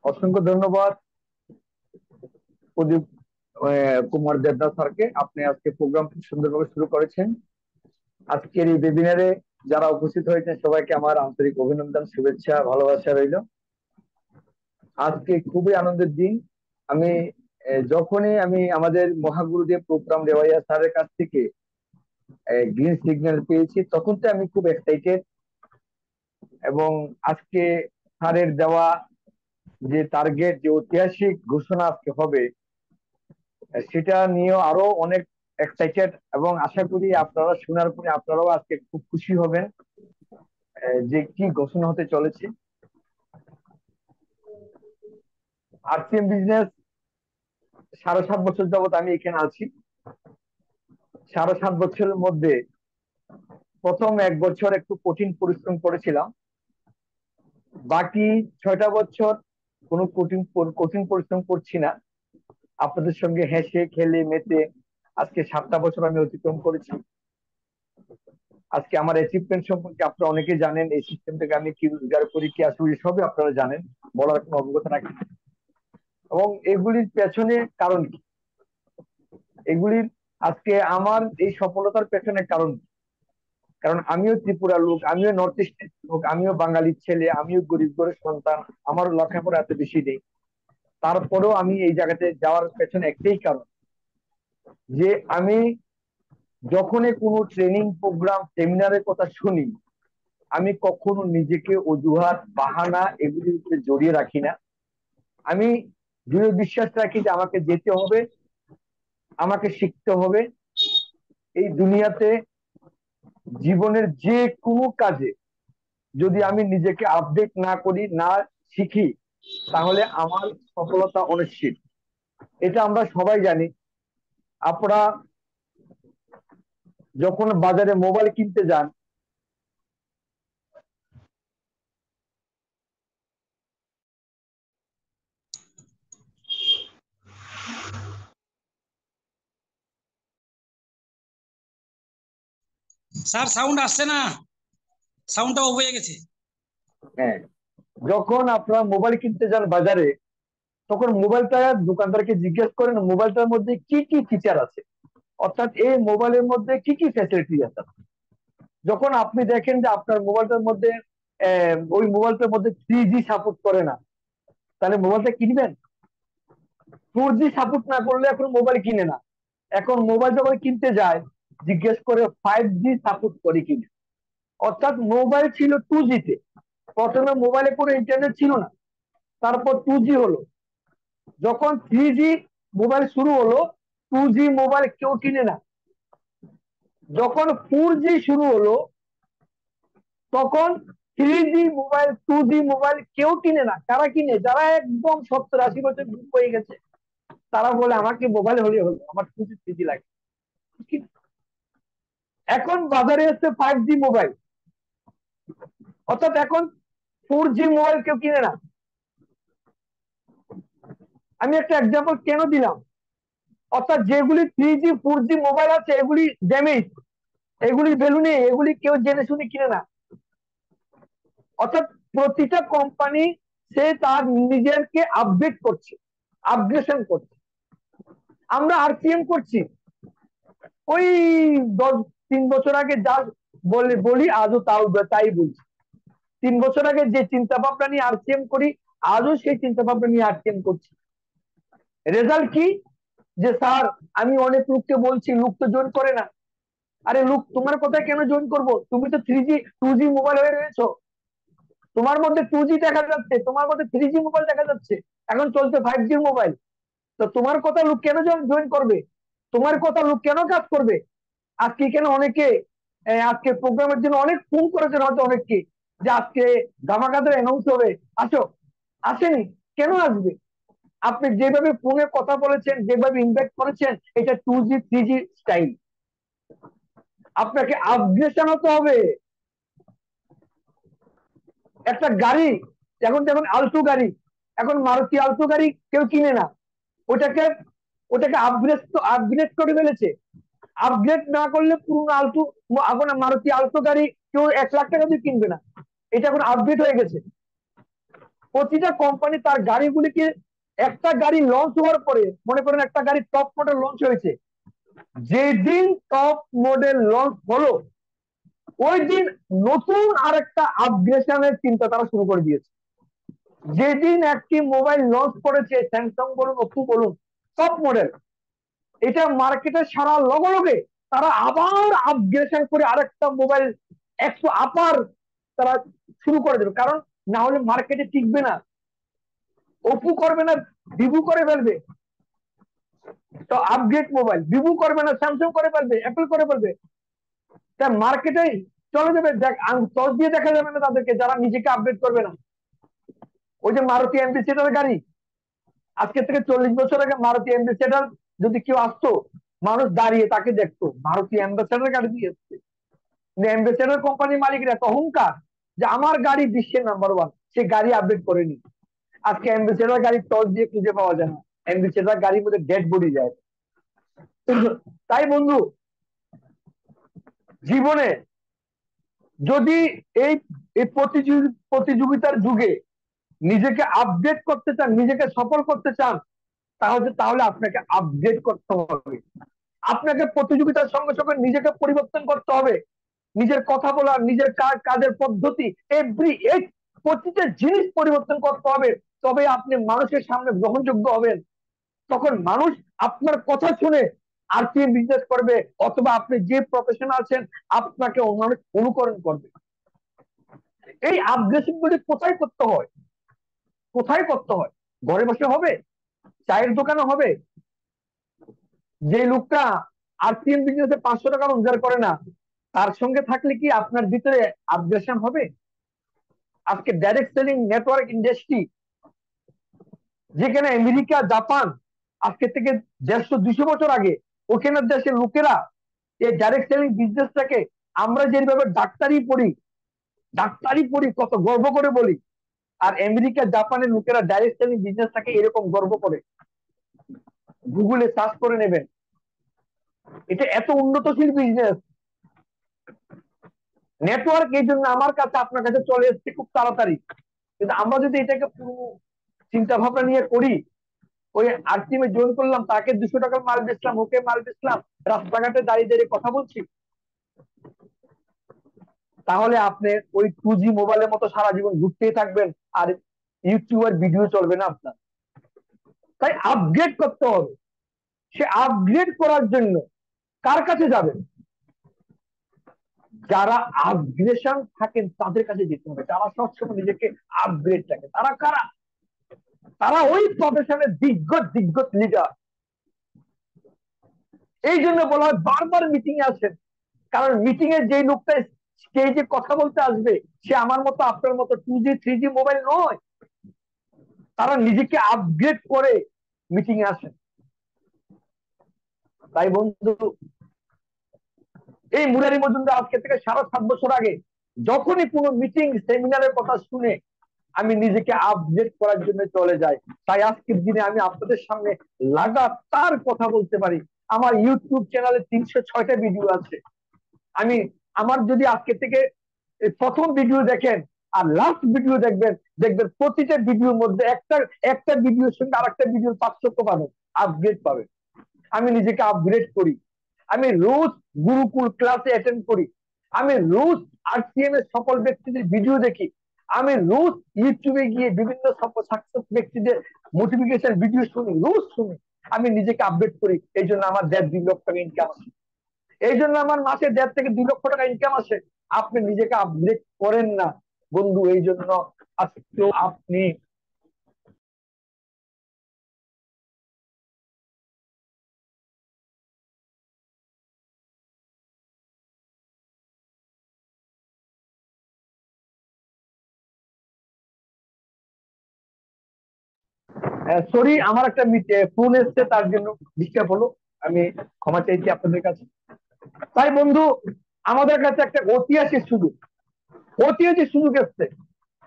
অসংখ্য ধন্যবাদ প্রদীপ কুমার দেবনাথ স্যারকে। আপনি আজকে প্রোগ্রাম খুব সুন্দরভাবে শুরু করেছেন। আজকের এই ওয়েবিনারে যারা উপস্থিত হয়েছেন সবাইকে আমার আন্তরিক অভিনন্দন, শুভেচ্ছা, ভালোবাসা রইল। আজকে খুবই আনন্দের দিন। আমি যখনই আমি আমাদের মহাগুরুদেব প্রোগ্রাম রেওয়াইয়া স্যারের কাছ থেকে গ্রিন সিগন্যাল পেয়েছি তখন তো আমি খুব এক্সাইটেড। এবং আজকে স্যারের দেওয়া যে টার্গেট, যে ঐতিহাসিক ঘোষণা আজকে হবে, সেটা নিয়েও আরো অনেক এক্সাইটেড। এবং আশা করি আপনারা শোনার পরে আপনারাও আজকে খুব খুশি হবেন যে কি ঘোষণা হতে চলেছে। আরসিএম বিজনেস 7.5 বছর যাবত আমি এখানে আছি। 7.5 বছরের মধ্যে প্রথম 1 বছর একটু কঠিন পরিশ্রম করেছিলাম, বাকি 6টা বছর কোনো কঠিন পরিশ্রম করছি না। আপনাদের সঙ্গে হেসে খেলে মেতে আজকে 7টা বছর আমি অতিক্রম করেছি। আজকে আমার অ্যাচিভমেন্ট সম্পর্কে আপনারা অনেকে জানেন, এই সিস্টেম থেকে আমি কি রোজগার করি, কি আসলে সবই আপনারা জানেন, বলার কোনো অবগত রাখি না। এবং এগুলির পেছনে কারণ কি, এগুলির আজকে আমার এই সফলতার পেছনে কারণ কি? কারণ আমিও ত্রিপুরার লোক, আমিও নর্থ ইস্টের লোক, আমিও বাঙালির ছেলে, আমিও গরিব ঘরের সন্তান, আমার লেখাপড়া এত বেশি নেই। তারপরেও আমি এই জায়গাতে যাওয়ার পেছনে একটাই কারণ, যে আমি যখনই কোনো ট্রেনিং প্রোগ্রাম সেমিনারের কথা শুনি, আমি কখনো নিজেকে অজুহাত বাহানা এগুলির উপরে জড়িয়ে রাখি না। আমি দৃঢ় বিশ্বাস রাখি যে আমাকে যেতে হবে, আমাকে শিখতে হবে। এই দুনিয়াতে জীবনের যে কোনো কাজে যদি আমি নিজেকে আপডেট না করি, না শিখি, তাহলে আমার সফলতা অনিশ্চিত। এটা আমরা সবাই জানি। আপনারা যখন বাজারে মোবাইল কিনতে যান, স্যার সাউন্ড আসছে না, সাউন্ডটা অফ হয়ে গেছে। হ্যাঁ, যখন আপনারা মোবাইল কিনতে যান বাজারে, তখন মোবাইলটা দোকানদারকে জিজ্ঞেস করেন মোবাইলটার মধ্যে কি কি ফিচার আছে, অর্থাৎ এই মোবাইলের মধ্যে কি কি ফ্যাসিলিটি আছে। যখন আপনি দেখেন যে আপনার মোবাইলটার মধ্যে ওই মোবাইলটার মধ্যে 3G সাপোর্ট করে না, তাহলে মোবাইলটা কিনবেন? 4G সাপোর্ট না করলে এখন মোবাইল কিনে না। এখন মোবাইল যখন কিনতে যায় জিজ্ঞেস করে 5G সাপোর্ট করে কিনে। অর্থাৎ মোবাইল ছিল 2G তে, প্রথমে মোবাইলে কোনো ইন্টারনেট ছিল না, তারপর 2G হলো। যখন 3G মোবাইল শুরু হলো, 2G মোবাইল কেউ কিনে না। যখন 4G শুরু হলো, তখন 3G মোবাইল, 2G মোবাইল কেউ কিনে না। কারা কিনে? যারা একদম 70-80 বছর হয়ে গেছে, তারা বলে আমাকে মোবাইল হলে হলো, আমার 2G 3G লাগে। এখন বাজারে এসছে 5G মোবাইল, অর্থাৎ এখন 4G মোবাইল কেউ কিনে না। আমি একটা এক্সাম্পল কেন দিলাম, অর্থাৎ যেগুলি 3G 4G মোবাইল আছে এগুলি ড্যামেজ, এগুলি ভ্যালু নেই, এগুলি কেউ জেনে শুনে কিনে না। অর্থাৎ প্রতিটা কোম্পানি সে তার নিজেকে আপডেট করছে, আপগ্রেশন করছে। আমরা আরপিএম করছি। ওই 3 বছর আগে যা বলি আজও তাই বলছি। 3 বছর আগে যে চিন্তা ভাবনা নিয়ে আরপিএম করি, আজও সেই চিন্তা ভাবনা নিয়ে আরপিএম করছি। রেজাল্ট কি? যে স্যার আমি অনেক লোককে বলছি, লোক তো জয়েন করে না। আরে লোক তোমার কথায় কেন জয়েন করবো? তুমি তো 3G 2G মোবাইল হয়ে রয়েছো, তোমার মধ্যে 2G দেখা যাচ্ছে, তোমার মধ্যে 3G মোবাইল দেখা যাচ্ছে, এখন চলছে 5G মোবাইল। তো তোমার কথা লোক কেন জয়েন করবে? তোমার কথা লোক কেন কাজ করবে? আজকে এখানে অনেকে আজকে প্রোগ্রামের জন্য অনেক ফোন করেছেন হয়তো অনেককে, যে আজকে ধামাকাদের অ্যানাউন্স হবে, আসো। আসেনি, কেন আসবে? আপনি যেভাবে ফোনে কথা বলেছেন, যেভাবে ইনভাইট করেছেন, এটা 2G 3G স্টাইল। আপনাকে আপগ্রেশন হতে হবে। একটা গাড়ি, এখন যেমন আলটু গাড়ি, এখন মারুতি আলটু গাড়ি কেউ কিনে না, ওটাকে ওটাকে আপগ্রেড করে ফেলেছে। আপগ্রেড না করলে পুরনো আলটু, এখন মারুতি আলটো গাড়ি কেউ 1 লাখ টাকা দিয়ে কিনবে না, এটা এখন আপডেট হয়ে গেছে। প্রতিটা কোম্পানি তার গাড়িগুলিকে, একটা গাড়ি লঞ্চ হওয়ার পরে, মনে করেন একটা গাড়ি টপ মডেল লঞ্চ হয়েছে, যেদিন টপ মডেল লঞ্চ হলো ওই দিন নতুন আরেকটা আপগ্রেশনের চিন্তা তারা শুরু করে দিয়েছে। যেদিন একটি মোবাইল লঞ্চ করেছে, স্যামসাং বলুন, ওপো বলুন, টপ মডেল, এটা মার্কেটে সারা লগে লগে তারা আবার আপগ্রেশন করে আরেকটা মোবাইল 100 আপার তারা শুরু করে দেবে, কারণ না হলে মার্কেটে টিকবে না। ওপো করবে না, ভিভো করে ফেলবে, তো আপগ্রেড মোবাইল ভিভো করবে না, স্যামসাং করে ফেলবে, অ্যাপল করে ফেলবে, তা মার্কেটে চলে যাবে। টস দিয়ে দেখা যাবে না তাদেরকে, যারা নিজেকে আপডেট করবে না। ওই যে মারুতি অ্যাম্বাসেডার গাড়ি, আজকে থেকে 40 বছর আগে মারুতি অ্যাম্বাসেডার যদি কেউ আসতো, মানুষ দাঁড়িয়ে তাকে দেখতো, মারুতি অ্যাম্বাসেডার গাড়ি দিয়ে এসছে। অ্যাম্বাসেডার কোম্পানির মালিকরা এত অহংকার যে আমার গাড়ি বিশ্বের নাম্বার 1, সে গাড়ি আপডেট করেনি। আজকে অ্যাম্বাসেডার গাড়ি টস দিয়ে খুঁজে পাওয়া যায় না, অ্যাম্বাসেডার গাড়ির মধ্যে ডেড বডি যায়। তাই বন্ধু, জীবনে যদি এই এই প্রতিযোগিতার যুগে নিজেকে আপডেট করতে চান, নিজেকে সফল করতে চান, তাহলে আপনাকে আপডেট করতে হবে। আপনাকে প্রতিযোগিতার সঙ্গে সঙ্গে নিজেকে পরিবর্তন করতে হবে। নিজের কথা বলার, নিজের কাজের পদ্ধতি, প্রতিটা জিনিস পরিবর্তন করতে হবে। তবে আপনি মানুষের সামনে গ্রহণযোগ্য হবেন। তখন মানুষ আপনার কথা শুনে আরপিএম বিজনেস করবে, অথবা আপনি যে প্রফেশনে আছেন আপনাকে অনুকরণ করবে। এই আপগ্রেশন গুলি কোথায় করতে হয়? কোথায় করতে হয়? ঘরে বসে হবে? চায়ের দোকানে হবে? যে লোকটা আরপিএম বিজনেসে 500 টাকা রোজগার করে না, তার সঙ্গে থাকলে কি আপনার ভিতরে আপগ্রেশন হবে? আজকে ডাইরেক্ট সেলিং নেটওয়ার্ক ইন্ডাস্ট্রি, যেখানে আমেরিকা, জাপান, আজকে থেকে 150-200 বছর আগে ওখানের দেশের লোকেরা এই ডাইরেক্ট সেলিং বিজনেসটাকে, আমরা যেভাবে ডাক্তারি পড়ি কত গর্ব করে বলি, আর আমেরিকা, জাপানের লোকেরা ডাইরেক্ট সেলিং বিজনেসটাকে এরকম গর্ব করে। গুগলে সার্চ করে নেবেন, এটা এত উন্নতশীল বিজনেস। নেটওয়ার্ক এই জন্য আমার কাছে, আপনার কাছে চলে এসছে খুব তাড়াতাড়ি। কিন্তু আমরা যদি এটাকে পুরো চিন্তা ভাবনা নিয়ে করি, ওই আরটিএম জয়েন করলাম, তাকে 200 টাকার মাল বেচলাম, ওকে মাল বেচলাম, রাস্তাঘাটে দাঁড়িয়ে দাঁড়িয়ে কথা বলছি, তাহলে আপনি ওই 2G মোবাইলের মতো সারা জীবন ঘুরতেই থাকবেন, আর ইউটিউবের ভিডিও চলবে না আপনার। তাই আপগ্রেড করতে হবে। সে আপগ্রেড করার জন্য কার কাছে যাবেন? যারা আপগ্রেশন থাকেন তাদের কাছে যেতে হবে, যারা সবসময় নিজেকে আপগ্রেড থাকে। তারা কারা? তারা ওই প্রফেশনের দিগ্গজ দিগ্গজ লিডার। এই জন্য বলা হয় বারবার মিটিং এ আসেন, কারণ মিটিং এ যে লোকটা স্টেজে কথা বলতে আসবে, সে আমার মতো আপনার মতো 2G 3G মোবাইল নয়। তারা নিজেকে আপগ্রেড করে মিটিং এ আসেন। তাই বন্ধু, এই মুরারি মজুমদার আজকে থেকে 7.5 বছর আগে যখনই কোনো মিটিং সেমিনারের কথা শুনে আমি নিজেকে আপডেট করার জন্য চলে যাই। তাই আজকের দিনে আমি আপনাদের সামনে লাগাতার কথা বলতে পারি। আমার ইউটিউব চ্যানেলে 306টা ভিডিও আছে। আমি আমার যদি আজকে থেকে প্রথম ভিডিও দেখেন আর লাস্ট ভিডিও দেখবেন, দেখবেন প্রতিটা ভিডিওর মধ্যে একটা ভিডিওর সঙ্গে আরেকটা ভিডিওর পার্থক্য পাবেন, আপগ্রেড পাবেন। আমি নিজেকে আপগ্রেড করি। আমি রোজ গুরুকুল ক্লাসে অ্যাটেন্ড করি। আমি রোজ আরসিএম এর সকল ব্যক্তিদের ভিডিও দেখি। আমি রোজ ইউটিউবে গিয়ে বিভিন্ন সাকসেস ব্যক্তিদের মোটিভেশন ভিডিও রোজ শুনি। আমি নিজেকে আপডেট করি। এই জন্য আমার 1.5-2 লক্ষ টাকা ইনকাম আসে। এই জন্য আমার মাসে 1.5 থেকে 2 লক্ষ টাকা ইনকাম আসে। আপনি নিজেকে আপডেট করেন না বন্ধু। এই জন্য আজকে আপনি সরি, আমার একটা ফোন এসছে, তার জন্য ডিস্টার্ব হলো। আমি ক্ষমা চাইছি আপনাদের কাছে। তাই বন্ধু, আমাদের কাছে একটা ঐতিহাসিক সুযোগ এসছে।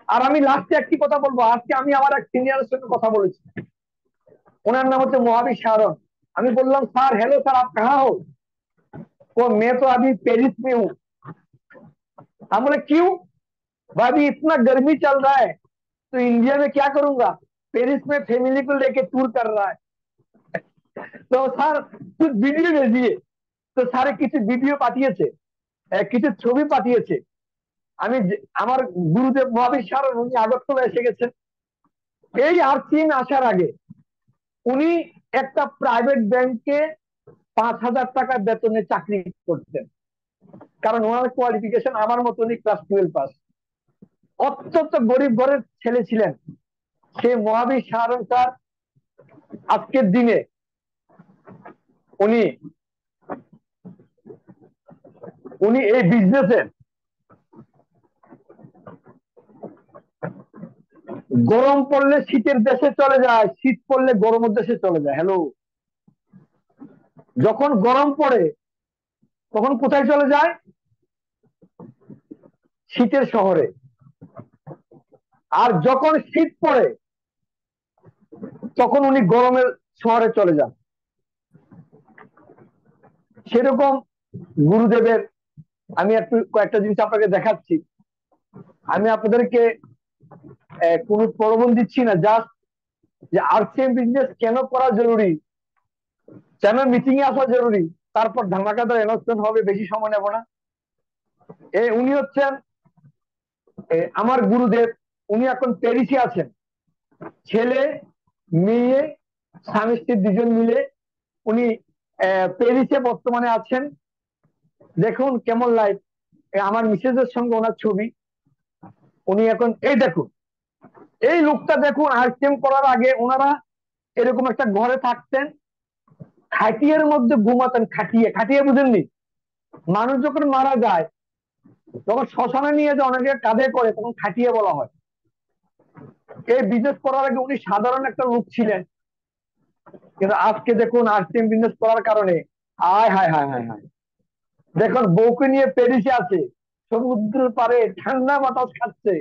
আর আমি লাস্টে একটি কথা বলবো। আজকে আমি আমার এক সিনিয়রের সঙ্গে কথা বলেছি, ওনার নাম হচ্ছে মহাবীর শারন। আমি বললাম, স্যার, हेलो सर, आप कहाँ हो? वो, मैं तो अभी पेरिस में हूँ। हम बोले, क्यों? भाई, अभी इतना गर्मी चल रहा है, तो इंडिया में क्या करूंगा, पेरिस में फैमिली को लेके टूर कर रहा है। তো স্যার कुछ ভিডিও भेजिए। তো স্যারে কিছু ভিডিও পাঠিয়েছে, কিছু ছবি পাঠিয়েছে। আমার গুরুদেব মহাবীর সারণ উনি আগরতলা এসে গেছেন। এই আরসিএম আসার আগে উনি একটা প্রাইভেট ব্যাংকে 5,000 টাকা বেতনে চাকরি করতেন, কারণ ওনার কোয়ালিফিকেশন আমার মতনই ক্লাস 12 পাস। অত্যন্ত গরিব ঘরের ছেলে ছিলেন। সে মহাবীর সারণ স্যার আজকের দিনে উনি উনি এই বিজনেসে গরম পড়লে শীতের দেশে চলে যায়, শীত পড়লে গরমের দেশে চলে যায়। হ্যালো, যখন গরম পড়ে তখন কোথায় চলে যায়? শীতের শহরে। আর যখন শীত পড়ে তখন উনি গরমের শহরে চলে যান। সেরকম গুরুদেবের আমি একটু কয়েকটা জিনিস আপনাকে দেখাচ্ছি। আমি আপনাদেরকে কোনো প্রলোভন দিচ্ছি না, জাস্ট যে আরসিএম বিজনেস কেন করা জরুরি, কেন মিটিং এ আসা জরুরি, তারপর ধামাকাদার অ্যানাউন্সমেন্ট হবে। বেশি সময় নেব না। উনি হচ্ছেন আমার গুরুদেব। উনি এখন প্যারিসে আছেন। ছেলে মেয়ে স্বামী স্ত্রী দুজন মিলে উনি প্যারিসে বর্তমানে আছেন। দেখুন কেমন লাইফ। আমার মিসেসের সঙ্গে ওনার ছবি। উনি এখন এই দেখুন, এই লোকটা দেখুন, আরসিএম করার আগে ওনারা এরকম একটা ঘরে থাকতেন, খাটিয়ার মধ্যে ঘুমাতেন। খাটিয়ে খাটিয়ে বুঝেননি? মানুষ যখন মারা যায় তখন শ্মশানে নিয়ে যায়, অনেকে কাঁধে করে, তখন খাটিয়ে বলা হয়। এই বিজনেস করার আগে উনি সাধারণ একটা লোক ছিলেন, কিন্তু আজকে দেখুন আরসিএম বিজনেস করার কারণে আয় হায় হায় হায় হায়, দেখুন বউকে নিয়ে প্যারিসে আছে, সমুদ্রের পারে ঠান্ডা বাতাস খাচ্ছে।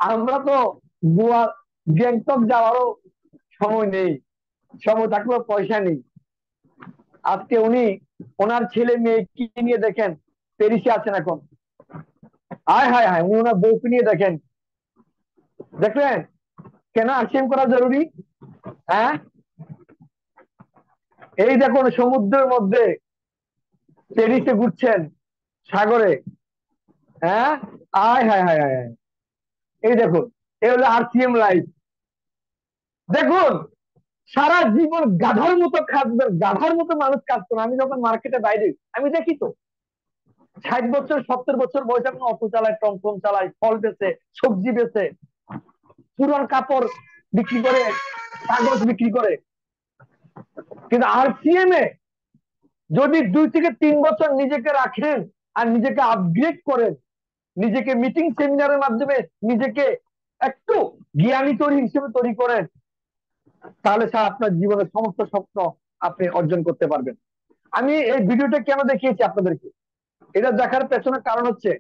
আমরা তো গোয়া গ্যাংটক যাওয়ারও সময় নেই, সময় থাকলেও পয়সা নেই। আজকে উনি ওনার ছেলে মেয়ে কি নিয়ে দেখেন প্যারিসে আছেন এখন। আয় হায় হায়, উনি ওনার বউকে নিয়ে দেখেন। দেখলেন কেন আরসিএম করা জরুরি? হ্যাঁ, এই দেখুন সমুদ্রের মধ্যে প্যারিসে ঘুরছেন, সাগরে। হ্যাঁ, আয় হায় হায় হায়, এই দেখুন, এই হলো আরসিএম লাইফ। দেখুন সারা জীবন গাধার মতো খাটবেন, গাধার মতো মানুষ কাটতো না। আমি যখন মার্কেটে বাইরে আমি দেখি তো 60 বছর 70 বছর বয়সে এখন অটো চালায়, টমটম চালায়, ফল বেচে, সবজি বেচে, পুরান কাপড় বিক্রি করে, কাগজ বিক্রি করে। কিন্তু আরসিএম এ যদি 2 থেকে 3 বছর নিজেকে রাখেন আর নিজেকে আপগ্রেড করেন, নিজেকে মিটিং সেমিনারের মাধ্যমে নিজেকে একটু জ্ঞানী তৈরি হিসেবে তৈরি করেন, তাহলে স্যার আপনার জীবনের সমস্ত স্বপ্ন আপনি অর্জন করতে পারবেন। আমি এই ভিডিওটা কেন দেখিয়েছি আপনাদেরকে, এটা দেখার পেছনে কারণ হচ্ছে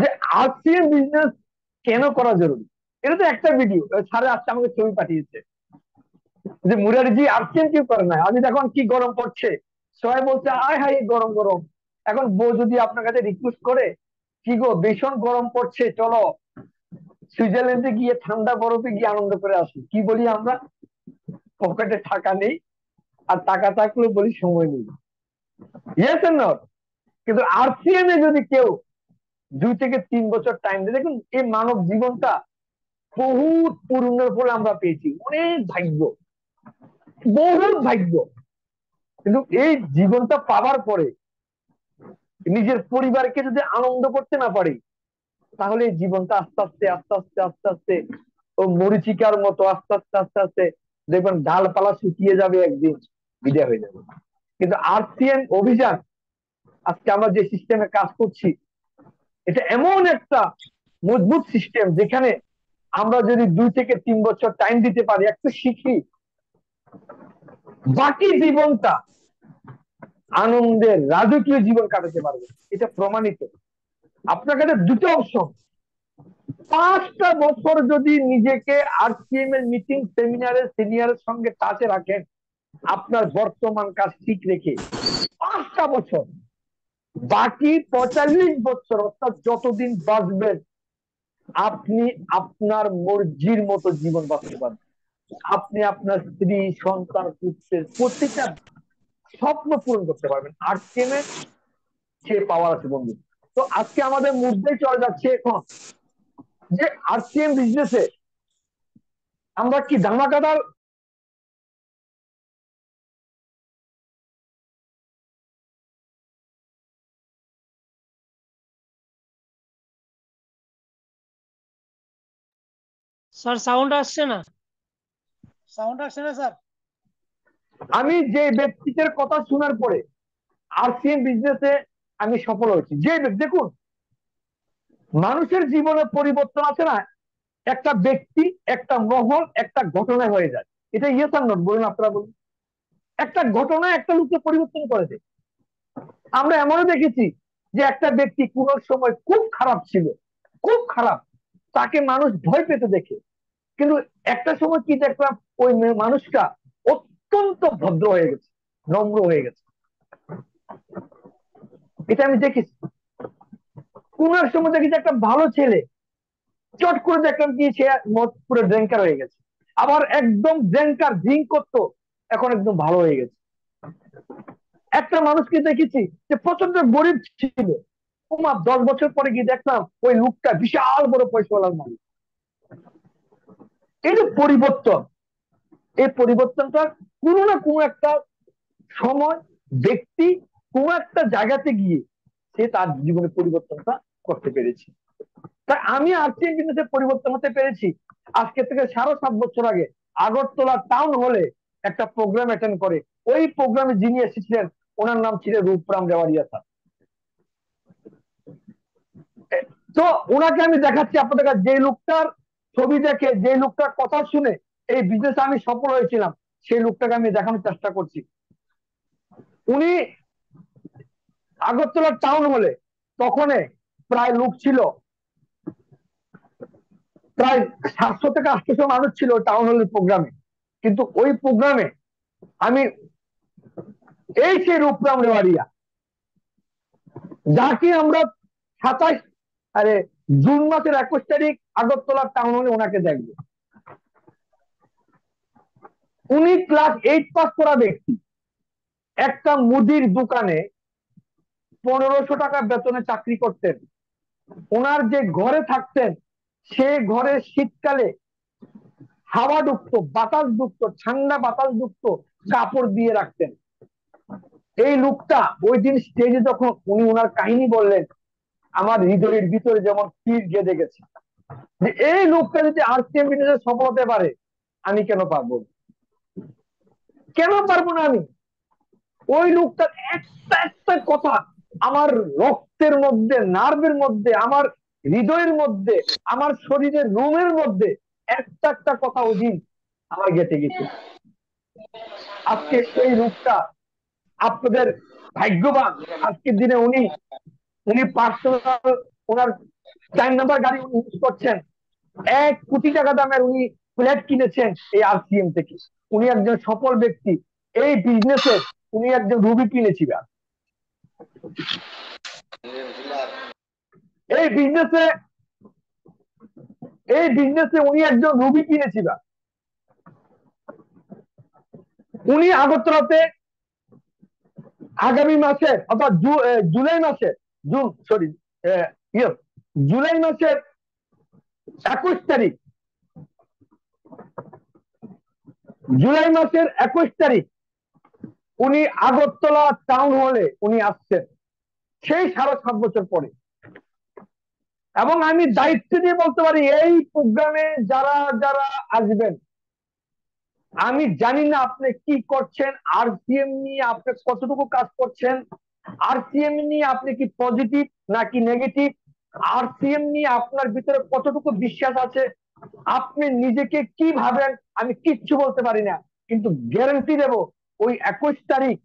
যে আরসিএম বিজনেস কেন করা জরুরি। এটা তো একটা ভিডিও। স্যার আজকে আমাকে ছবি পাঠিয়েছে যে মুরারিজি আরসিএম কি করে না। আমি দেখুন কি গরম পড়ছে, সবাই বলছে আয় হায় গরম গরম। এখন বউ যদি আপনার কাছে রিকোয়েস্ট করে, কি গো ভীষণ গরম পড়ছে, চলো সুইজারল্যান্ডে গিয়ে ঠান্ডা বরফে গিয়ে আনন্দ করে আসি, কি বলি আমরা? পকেটে টাকা নেই, আর টাকা থাকলেও বলি সময় নেই। Yes and not. কিন্তু আরসিএম এ যদি কেউ 2 থেকে 3 বছর টাইম দেয়, দেখুন এই মানব জীবনটা বহুত পূর্ণের ফলে আমরা পেয়েছি, অনেক ভাগ্য, বহুত ভাগ্য। কিন্তু এই জীবনটা পাওয়ার পরে নিজের পরিবারকে যদি আনন্দ করতে না পারি, তাহলে এই জীবনটা আস্তে আস্তে আস্তে আস্তে আস্তে আস্তে ও মরিচিকার মতো আস্তে আস্তে আস্তে আস্তে দেখবেন ডালপালা শুকিয়ে যাবে, একদিন বিদায় হয়ে যাবে। কিন্তু আরসিএম অভিযান, আজকে আমরা যে সিস্টেমে কাজ করছি, এটা এমন একটা মজবুত সিস্টেম যেখানে আমরা যদি 2 থেকে 3 বছর টাইম দিতে পারি, একটু শিখি, বাকি জীবনটা আনন্দের রাজকীয় জীবন কাটাতে পারবে। এটা প্রমাণিত। আপনার কাছে দুটো অপশন, 5টা বছর যদি নিজেকে আরসিএম এর মিটিং সেমিনারের সিনিয়রের সঙ্গে টাচে রাখেন, আপনার বর্তমান কাজ ঠিক রেখে 5টা বছর, বাকি 45 বছর অর্থাৎ যতদিন বাঁচবেন আপনি আপনার মর্জির মতো জীবন বাঁচতে পারবেন। আপনি আপনার স্ত্রী, সন্তান, পুত্রের প্রত্যেকটা স্বপ্ন পূরণ করতে পারবেন। আরসিএম এ সে পাওয়ার আছে বন্ধু। তো আজকে আমাদের মুদ্রায় চলে যাচ্ছে এখন যে আরসিএম বিজনেসে আমরা কি ধামাকাদার। স্যার সাউন্ড আসছে না স্যার। আমি যে ব্যক্তিদের কথা শোনার পরে আরসিএম বিজনেসে আমি সফল হয়েছি, যে দেখুন, মানুষের জীবনে পরিবর্তন আছে না, একটা ব্যক্তি, একটা মহল, একটা ঘটনায় হয়ে যায়। এটা ইয়েস আর নট বলুন, আপনারা বলুন। একটা ঘটনা একটা লোককে পরিবর্তন করে দেয়। আমরা এমনও দেখেছি যে একটা ব্যক্তি কোন সময় খুব খারাপ ছিল, খুব খারাপ, তাকে মানুষ ভয় পেতে দেখে, কিন্তু একটা সময় কি দেখলাম, ওই মানুষটা অত্যন্ত ভদ্র হয়ে গেছে, নম্র হয়ে গেছে। এটা আমি দেখেছি। কোন এক সময় দেখি যে একটা ভালো ছেলে, চট করে দেখলাম কি সে মদ পুরো ড্রিঙ্কার হয়ে গেছে। আবার একদম ড্রিঙ্কার, ড্রিঙ্ক করতো, এখন একদম ভালো হয়ে গেছে। একটা মানুষকে দেখেছি যে প্রচন্ড গরিব ছিল, 10 বছর পরে গিয়ে দেখলাম ওই লোকটা বিশাল বড় পয়সাওয়ালার মানুষ। এই যে পরিবর্তন, এই পরিবর্তনটা কোনো না কোনো একটা সময়, ব্যক্তি, কোন একটা জায়গাতে গিয়ে সে তার জীবনে পরিবর্তনটা করতে পেরেছে। তাই আমি আর্থিক বিজনেসে পরিবর্তন হতে পেরেছি। আজকে থেকে 7.5 বছর আগে আগরতলা টাউন হলে একটা প্রোগ্রাম অ্যাটেন্ড করে, ওই প্রোগ্রামে যিনি এসেছিলেন ওনার নাম ছিল রূপরাম রেওয়ারিয়া স্যার। তো ওনাকে আমি দেখাচ্ছি আপনাদের কাছে, যে লোকটার ছবি দেখে, যে লোকটার কথা শুনে এই বিজনেসে আমি সফল হয়েছিলাম, সেই লোকটাকে আমি দেখানোর চেষ্টা করছি। উনি আগরতলা টাউন হলে তখন প্রায় লোক ছিল, প্রায় 700 থেকে 800 মানুষ ছিল টাউন হলের প্রোগ্রামে। কিন্তু ওই প্রোগ্রামে আমি, এই সেই রূপরাম রেওয়ারিয়া, যাকে আমরা 27 আরে জুন মাসের 21 তারিখ আগরতলা টাউন হলে ওনাকে দেখবো। উনি ক্লাস 8 পাস করা ব্যক্তি, একটা মুদির দোকানে 1500 টাকা বেতনে চাকরি করতেন। ওনার যে ঘরে থাকতেন, সে ঘরে শীতকালে হাওয়া ঢুকতো, বাতাস ঢুকতো, ঠান্ডা বাতাস ঢুকতো, কাপড় দিয়ে রাখতেন। এই লোকটা ওই দিন স্টেজে যখন উনি ওনার কাহিনী বললেন, আমার হৃদয়ের ভিতরে যেমন তীর গেঁথে গেছে, যে এই লোকটা যদি আরসিএম বিজনেসে সফল হতে পারে, আমি কেন পারবো, কেন পারবো না আমি। ওই লোকটার একটা একটা কথা আমার রক্তের মধ্যে, নার্ভের মধ্যে, আমার হৃদয়ের মধ্যে, আমার শরীরের রুমের মধ্যে একটা একটা কথা ওই দিন আমার গেঁথে গেছে। আজকে সেই লোকটা আপনাদের ভাগ্যবান, আজকের দিনে উনি উনি পার্সোনাল, ওনার 4 নম্বর গাড়ি উনি ইউজ করছেন, 1 কোটি টাকা দামের উনি ফ্ল্যাট কিনেছেন এই আরসিএম থেকে। উনি একজন সফল ব্যক্তি এই বিজনেসে, উনি একজন রুবি কিনেছিলেন এই বিজনেসে, এই বিজনেসে উনি একজন রুবি কিনেছিলেন। উনি আগরতলাতে আগামী মাসের অর্থাৎ জুলাই মাসের, জুন সরি জুলাই মাসের 21 তারিখ, জুলাই মাসের 21 তারিখ উনি আগরতলা টাউন হলে উনি আসছেন, সেই 7.5 বছর পরে। এবং আমি দায়িত্ব দিয়ে বলতে পারি, এই প্রোগ্রামে যারা যারা আসবেন, আমি জানি না আপনি কি করছেন, আরসিএম নিয়ে আপনি কতটুকু কাজ করছেন, আরসিএম নিয়ে আপনি কি পজিটিভ নাকি নেগেটিভ, আরসিএম নিয়ে আপনার ভিতরে কতটুকু বিশ্বাস আছে, আপনি নিজেকে কি ভাবেন, আমি কিচ্ছু বলতে পারি না। কিন্তু গ্যারান্টি দেব, ওই 21 তারিখ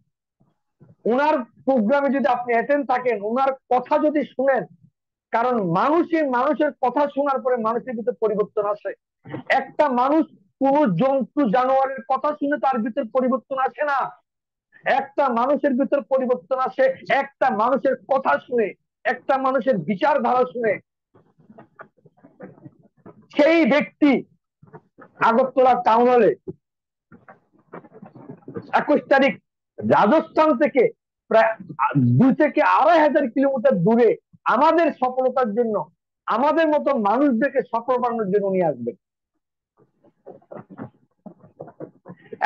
ওনার প্রোগ্রামে যদি আপনি অ্যাটেন্ড থাকেন, ওনার কথা যদি শুনেন, কারণ মানুষের কথা শোনার পরে মানুষের ভিতরে পরিবর্তন আসে। একটা মানুষ কোন জন্তু জানোয়ারের কথা শুনে তার ভিতর পরিবর্তন আসে না, একটা মানুষের ভিতর পরিবর্তন আসে একটা মানুষের কথা শুনে, একটা মানুষের বিচারধারা শুনে। সেই ব্যক্তি আগরতলা টাউন হলে 21 তারিখ রাজস্থান থেকে প্রায় 2 থেকে 2.5 হাজার কিলোমিটার দূরে আমাদের সফলতার জন্য, আমাদের মতো মানুষদেরকে সফল বানানোর জন্য নিয়ে আসবেন।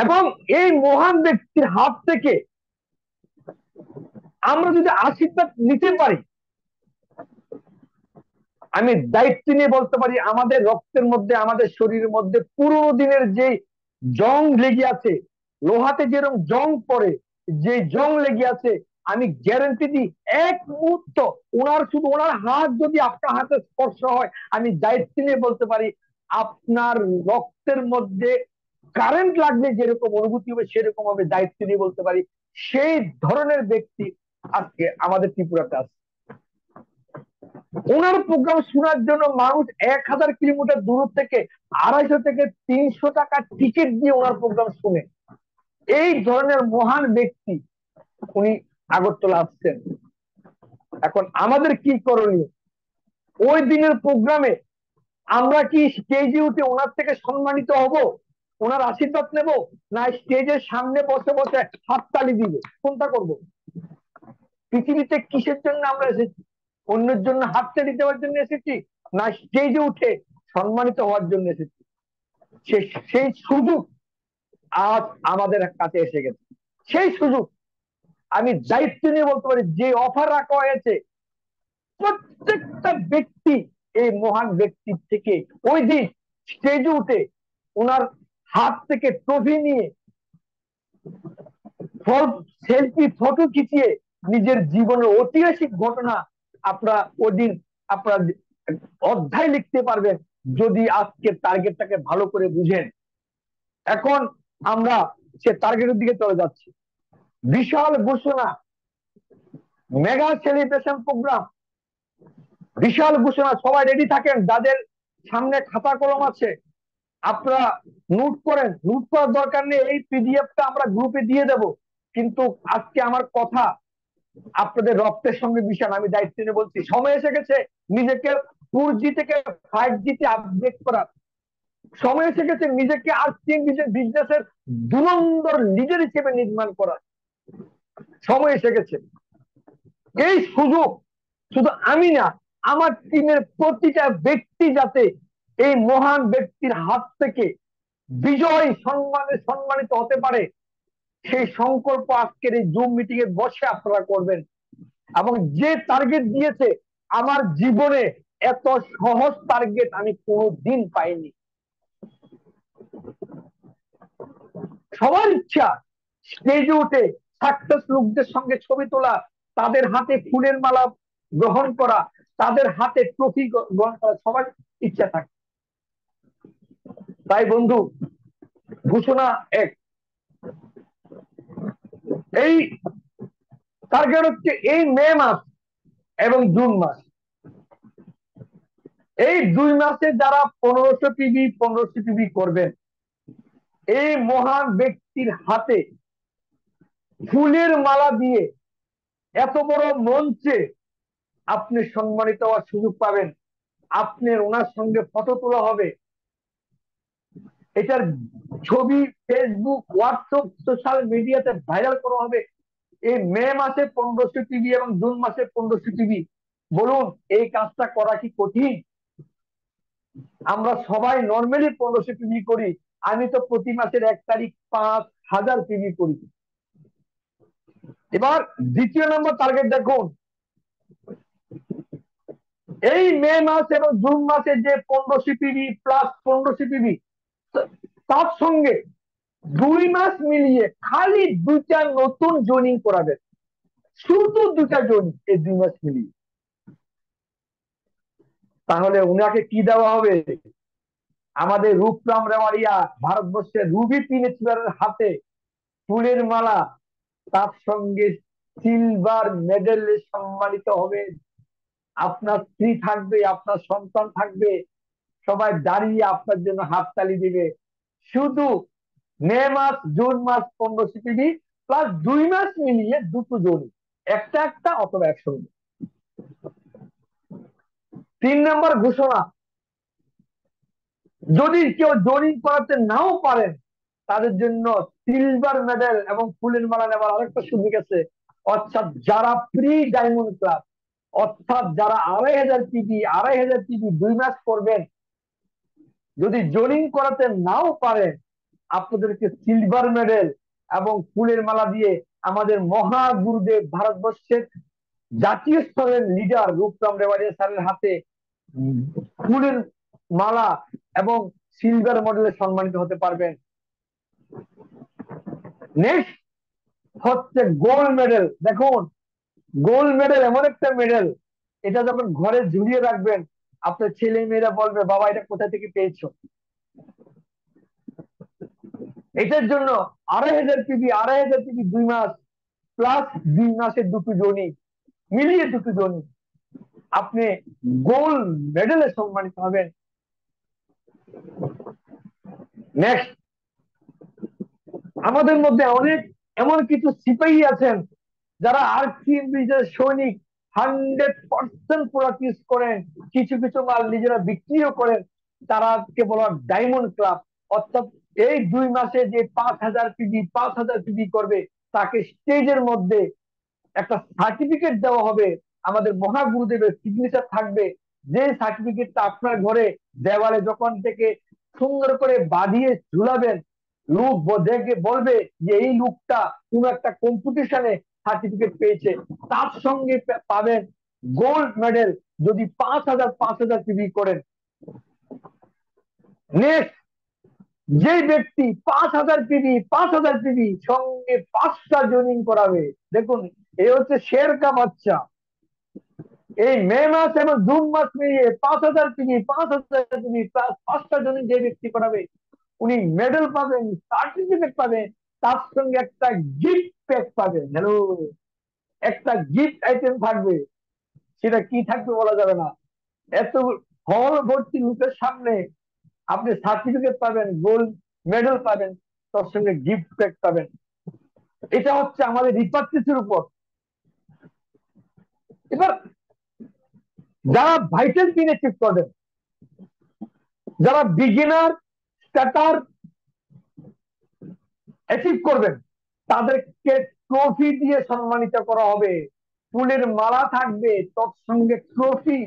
এবং এই মহান ব্যক্তির হাত থেকে আমরা যদি আশীর্বাদ নিতে পারি, আমি দায়িত্ব নিয়ে বলতে পারি, আমাদের রক্তের মধ্যে, আমাদের শরীরের মধ্যে পুরোনো দিনের যে জং লেগে আছে, লোহাতে যেরকম জং পড়ে, যে জং লেগে আছে, আমি গ্যারান্টি দিই এক মুহূর্ত ওনার হাত যদি আপনার হাতে স্পর্শ হয়, আমি দায়িত্ব নিয়ে বলতে পারি আপনার রক্তের মধ্যে কারেন্ট লাগলে যেরকম অনুভূতি হবে সেরকম হবে। দায়িত্ব নিয়ে বলতে পারি সেই ধরনের ব্যক্তি আজকে আমাদের ত্রিপুরাতে আছে। ওনার প্রোগ্রাম শোনার জন্য মানুষ 1,000 কিলোমিটার দূর থেকে 250 থেকে 300 টাকা টিকিট দিয়ে ওনার প্রোগ্রাম শুনে। এই ধরনের মহান ব্যক্তি উনি আগরতলা আসছেন। এখন আমাদের কি করণীয়? ওই দিনের প্রোগ্রামে আমরা কি স্টেজে উঠে ওনার থেকে সম্মানিত হব, ওনার আশীর্বাদ নেব, না স্টেজের সামনে বসে বসে হাততালি দিব? কোনটা করব? পৃথিবীতে কিসের জন্য আমরা এসেছি? অন্যের জন্য হাততালি দেওয়ার জন্য এসেছি, না স্টেজে উঠে সম্মানিত হওয়ার জন্য এসেছি? সেই সুযোগ আজ আমাদের কাছে এসে গেছে। সেই সুযোগ আমি দায়িত্ব নিয়ে বলতে পারি, যে অফার রাখা হয়েছে প্রত্যেকটা ব্যক্তি এই মহান ব্যক্তির থেকে ওই দিন স্টেজে উঠে ওনার হাত থেকে ট্রফি নিয়ে সেলফি ফটো খিচিয়ে নিজের জীবনের ঐতিহাসিক ঘটনা আপনারা ওই দিন আপনারা অধ্যায় লিখতে পারবেন, যদি আজকের টার্গেটটাকে ভালো করে বুঝেন। এখন আমরা সে টার্গেটের দিকে চলে যাচ্ছি। বিশাল ঘোষণা, মেগা সেলিব্রেশন প্রোগ্রাম, বিশাল ঘোষণা। সবাই রেডি থাকেন, যাদের সামনে খাতা কলম আছে আপনারা নোট করেন। নোট করার দরকার নেই, এই পিডিএফটা আমরা গ্রুপে দিয়ে দেব। কিন্তু আজকে আমার কথা আপনাদের রক্তের সঙ্গে মিশান, আমি দায়িত্ব নিয়ে বলছি। সময় এসে গেছে নিজেকে 4G থেকে 5G তে আপডেট করার। সময় এসে গেছে নিজেকে আর্থিক বিজনেসের দুরন্তর লিডার হিসেবে নির্মাণ করার সময় এসে গেছে। এই সুযোগ শুধু আমি না, আমার টিমের প্রতিটা ব্যক্তি যাতে এই মহান ব্যক্তির হাত থেকে বিজয় সম্মানিত হতে পারে, সেই সংকল্প আজকের এই জুম মিটিং এ বসে আপনারা করবেন। এবং যে টার্গেট দিয়েছে, আমার জীবনে এত সহজ টার্গেট আমি কোনোদিন পাইনি। সবার ইচ্ছা স্টেজে উঠে সাকসেস লোকদের সঙ্গে ছবি তোলা, তাদের হাতে ফুলের মালা গ্রহণ করা, তাদের হাতে ট্রফি গ্রহণ করা, সবার ইচ্ছা থাকে। তাই বন্ধু, ঘোষণা এক, এই টার্গেট হচ্ছে এই মে মাস এবং জুন মাস, এই 2 মাসে যারা 1500 পিবি করবেন, এই মহান ব্যক্তির হাতে ফুলের মালা দিয়ে এত বড় মঞ্চে আপনি সম্মানিত হওয়ার সুযোগ পাবেন। আপনার ওনার সঙ্গে ফটো তোলা হবে, এটার ছবি ফেসবুক, হোয়াটসঅ্যাপ, সোশ্যাল মিডিয়াতে ভাইরাল করা হবে। এই মে মাসে 1500 টিভি এবং জুন মাসে 1500 টিভি। বলুন এই কাজটা করা কি কঠিন? আমরা সবাই নর্মালি 1500 টিভি করি। আমি তো প্রতি মাসের 1 তারিখ 5,000 টিভি করি। এবার দ্বিতীয় নম্বর টার্গেট দেখুন, এই মে মাস এবং জুন মাসে যে 1500 টিভি প্লাস 1500 টিভি, তার সঙ্গে 2 মাস মিলিয়ে খালি 2টা নতুন জয়েনিং করাবেন, শুধু 2টা জয়েনিং এই 2 মাস মিলিয়ে। তাহলে উনাকে কি দেওয়া হবে? আমাদের রূপরাম রেওয়ারিয়া, ভারতবর্ষের রুবি পিনেচুরারের হাতে ফুলের মালা, তার সঙ্গে সিলভার মেডেলে সম্মানিত হবে। আপনার স্ত্রী থাকবে, আপনার সন্তান থাকবে, সবাই দাঁড়িয়ে আপনার জন্য হাততালি দিবে। শুধু মে মাস জুন মাস 1500 টিভি প্লাস 2 মাস মিলিয়ে 2টো জড়ি, একটা অথবা একসঙ্গে। 3 নম্বর ঘোষণা, যদি কেউ জয়নিং করাতে নাও পারেন, তাদের জন্য সিলভার মেডেল এবং ফুলের মালা নেওয়ার আরেকটা সুযোগ আছে। অর্থাৎ যারা প্রি ডায়মন্ড ক্লাব, অর্থাৎ যারা 2500 পিবি 2500 পিবি 2 ম্যাচ করবেন, যদি জয়নিং করাতে নাও পারেন, আপনাদেরকে সিলভার মেডেল এবং ফুলের মালা দিয়ে আমাদের মহাগুরুদেব, ভারতবর্ষের জাতীয় স্তরের লিডার রূপরাম রেওয়ারিয়া স্যারের হাতে ফুলের মালা এবং সিলভার মডেলে সম্মানিত হতে পারবেন। নেক্সট হচ্ছে গোল্ড মেডেল। দেখুন, গোল্ড মেডেল এমন একটা মেডেল, এটা যখন ঘরে ঝুলিয়ে রাখবেন, আপনার ছেলে মেয়েরা বলবে, বাবা এটা কোথা থেকে পেয়েছো। এটার জন্য 2500 পিবি 2500 পিবি 2 মাস প্লাস 2 মাসের দুটো জনি মিলিয়ে দুটো জনি আপনি গোল্ড মেডেলে সম্মানিত হবেন। নেক্সট, আমাদের মধ্যে অনেক এমন কিছু সিপাহী আছেন যারা আর্থিক সৈনিক 100% প্রোডাক্ট ইউজ করেন, কিছু কিছু মাল নিজেরা বিক্রিও করেন, তারাকে বলা ডায়মন্ড ক্লাব। অর্থাৎ এই 2 মাসে যে 5000 পিবি 5000 পিবি করবে, তাকে স্টেজের মধ্যে একটা সার্টিফিকেট দেওয়া হবে, আমাদের মহাগুরুদেবের সিগনেচার থাকবে, যে সার্টিফিকেটটা আপনার ঘরে দেওয়ালে যখন থেকে সুন্দর করে বাঁধিয়ে ঝুলাবেন, লোক দেখে বলবে যে এই লোকটা কোন একটা কম্পিটিশনে সার্টিফিকেট পেয়েছে। তার সঙ্গে পাবেন গোল্ড মেডেল যদি 5000 পিবি করেন। নেক্সট, যে ব্যক্তি 5000 পিবি সঙ্গে 5টা জয়নিং করাবে, দেখুন এ হচ্ছে শের কা বাচ্চা। এই মে মাস এবং জুন মাস মিলিয়ে 5000 পিবি 5000 পিবি প্লাস 5টা জয়নিং যে ব্যক্তি করাবে, উনি মেডেল পাবেন, সার্টিফিকেট পাবেন, তার সঙ্গে একটা গিফট প্যাক পাবেন। হ্যালো, একটা গিফট আইটেম থাকবে, সেটা কি থাকবে বলা যাবে না। এত হল ভর্তি লোকের সামনে আপনি সার্টিফিকেট পাবেন, গোল্ড মেডেল পাবেন, তার সঙ্গে গিফট প্যাক পাবেন। এটা হচ্ছে আমাদের রিপার্টিসের উপর। এবার যারা ভাইটাল পিন অ্যাচিভ করবেন, যারা বিগিনার স্টার্টার অ্যাচিভ করবেন, তাদেরকে ট্রফি দিয়ে সম্মানিত করা হবে, ফুলের মালা থাকবে, তৎসঙ্গে ট্রফি।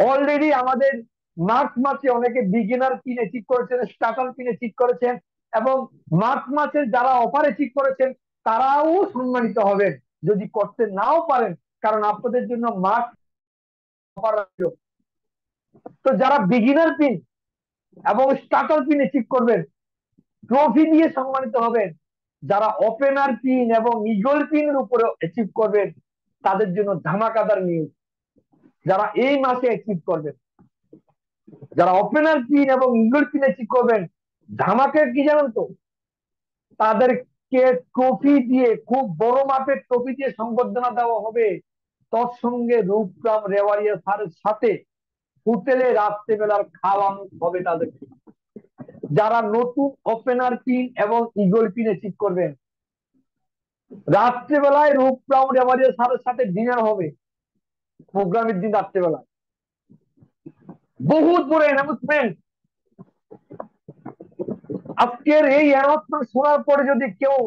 অলরেডি আমাদের মার্চ মাসে অনেকে বিগিনার পিন অ্যাচিভ করেছেন, স্টার্টার পিন অ্যাচিভ করেছেন, এবং মার্চ মাসে যারা অফার অ্যাচিভ করেছেন তারাও সম্মানিত হবেন যদি করতে নাও পারেন, কারণ আপনাদের জন্য মার্চ অফার রাখল। তো যারা বিগিনার পিন এবং স্টার্টার পিন অ্যাচিভ করবেন, ট্রফি দিয়ে সম্মানিত হবেন। যারা ওপেনার পিন এবং ইগল পিনের উপরে অ্যাচিভ করবেন, তাদের জন্য ধামাকাদার নিউজ। যারা এই মাসে অ্যাচিভ করবেন, যারা ওপেনার পিন এবং ইগল পিন অ্যাচিভ করবেন, ধামাকা কি জানেন তো, তাদেরকে ট্রফি দিয়ে, খুব বড় মাপের ট্রফি দিয়ে সংবর্ধনা দেওয়া হবে। তৎসঙ্গে রূপরাম রেওয়ারিয়া স্যারের সাথে হোটেলে রাত্রেবেলার খাওয়ানো হবে তাদেরকে। যারা নতুন ওপেনার পিন এবং ইগল পিন অ্যাচিভ করবেন, রাত্রেবেলায় রূপরাম রেওয়ারিয়া স্যারের সাথে ডিনার হবে, প্রোগ্রামের দিন রাত্রেবেলায়। বহুত বড় অ্যানাউন্সমেন্ট। আজকের এই অ্যানাউন্সমেন্ট শোনার পরে যদি কেউ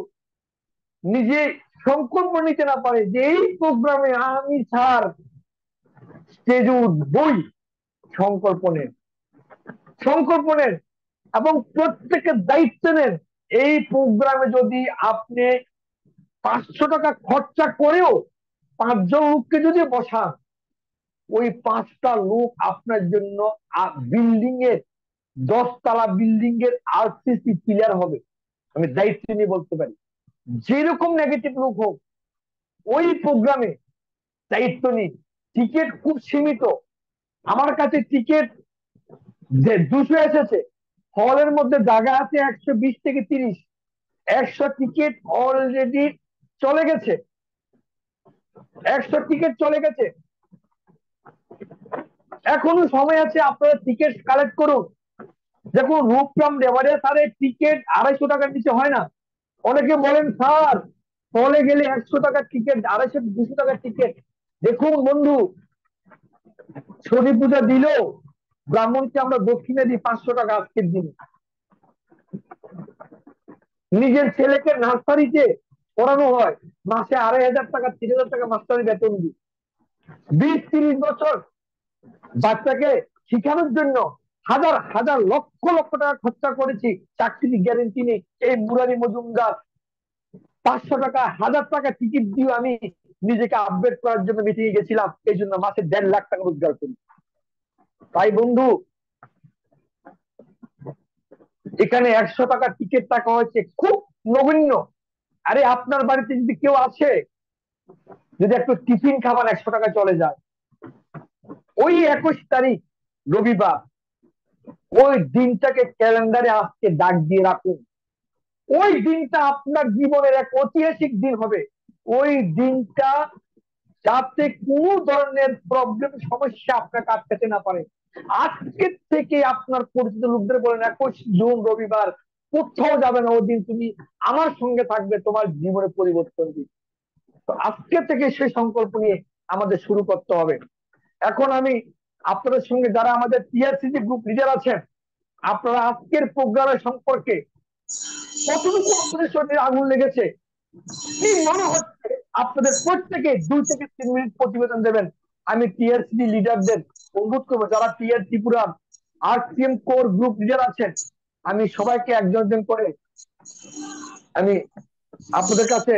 নিজে সংকল্প নিতে না পারে যে এই প্রোগ্রামে আমি স্যার স্টেজে উঠবই, সংকল্প নেন, সংকল্প নেন এবং প্রত্যেকের দায়িত্ব নেন। এই প্রোগ্রামে যদি আপনি 500 টাকা খরচা করেও 5জন লোককে যদি বসান, ওই 5টা লোক আপনার জন্য বিল্ডিং এর 10 তলা বিল্ডিং এর আরসিসি পিলার হবে। আমি দায়িত্ব নিয়ে বলতে পারি, যেরকম নেগেটিভ লোক হোক ওই প্রোগ্রামে দায়িত্ব নিন। টিকিট খুব সীমিত, আমার কাছে টিকিট যে 200 এসেছে, হলের মধ্যে জায়গা আছে 120 থেকে 30, 100 টিকিট অলরেডি চলে গেছে, 100 টিকিট চলে গেছে। এখনো সময় আছে, আপনারা টিকিট কালেক্ট করুন। দেখুন, রূপরাম রেওয়ারিয়া স্যারের টিকিট 250 টাকার নিচে হয় না। অনেকে বলেন স্যার হলে গেলে 100 টাকার টিকিট, 250 200 টাকার টিকিট। দেখুন বন্ধু, ছবি পূজা দিল, ব্রাহ্মণকে আমরা দক্ষিণে দিই 500 টাকা আজকের দিনে। নিজের ছেলেকে নার্সারিতে পড়ানো হয়, মাসে 2500 টাকা 3000 টাকা মাস্টারি বেতন দিই। 20-30 বছর বাচ্চাকে শিখানোর জন্য হাজার হাজার লক্ষ লক্ষ টাকা খরচা করেছি, চাকরির গ্যারেন্টি নেই। এই মুরারি মজুমদার 500 টাকা 1000 টাকা টিকিট দিয়ে আমি নিজেকে আপডেট করার জন্য মিটিং এ গেছিলাম, এই জন্য মাসে 1.5 লাখ টাকা রোজগার করি। তাই বন্ধু, এখানে 100 টাকা টিকিট টাকা হয়েছে খুব নগণ্য। আরে আপনার বাড়িতে যদি কেউ আসে, যদি একটু টিফিন খাবার 100 টাকা চলে যায়, ওই 21 তারিখ রবিবার, ওই দিনটাকে ক্যালেন্ডারে আজকে দাগ দিয়ে রাখুন। ওই দিনটা আপনার জীবনের এক ঐতিহাসিক দিন হবে। ওই দিনটা যাতে কোনো ধরনের প্রবলেম সমস্যা আপনাকে আটকাতে না পারে। আজকের থেকে আপনার পরিচিত লোকদের বলেন 21 জুন রবিবার কোথাও যাবে না, ওই দিন তুমি আমার সঙ্গে থাকবে, তোমার জীবনে পরিবর্তন দিবে। তো আজকে থেকে সেই সংকল্প নিয়ে আমাদের শুরু করতে হবে। এখন আমি আপনাদের সঙ্গে যারা আমাদের টিআরসিজি গ্রুপ লিডার আছেন, আপনারা আজকের প্রোগ্রামের সম্পর্কে কতটুকু আপনাদের শরীরে আগুন লেগেছে, কি মনে হচ্ছে, আপনাদের প্রত্যেকে 2 থেকে 3 মিনিট প্রতিবেদন দেবেন। আমি টিআরসিজি লিডারদের অনুরোধ করবো, যারা TR Tripura RCM core group leader আছেন, আমি সবাইকে একজন একজন করে আমি আপনাদের কাছে